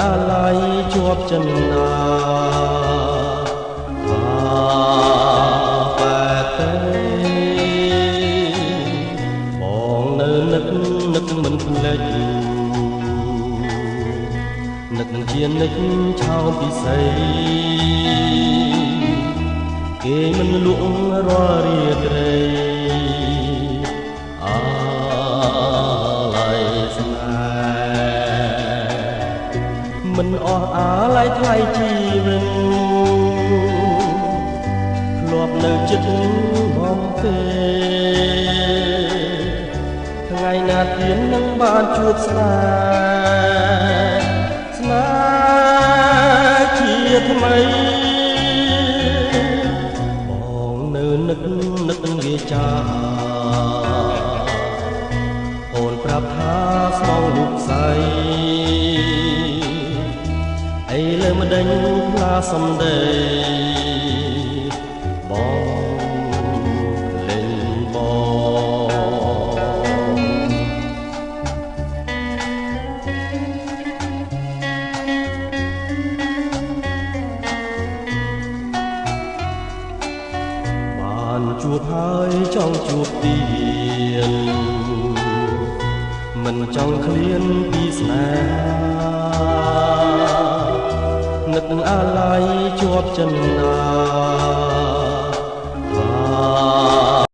អាឡ័យជាប់ចិន្តាបែកទេបងនៅនឹកមិនភ្លេចនឹកជានិចឆោមពិសីគេមិនលក់រាល់រាត្រីអាឡ័យស្នេហ៍មិនអស់អាឡ័យថ្លៃជីវិតធ្លាប់នៅចិត្តបំពេថ្ងៃណាទៀតនឹងបានជួបស្នេហ៍ជាថ្មីបងនៅនឹកវាចាអូនប្រាប់ថាស្មងរូបស្អីអីលើមិនដេញផ្លាសំដីបងលេងបានជួបហើយចង់ជួបទៀតមិនចង់ឃ្លានពីស្នេហ៍នឹកអាឡ័យជាប់ចិន្តា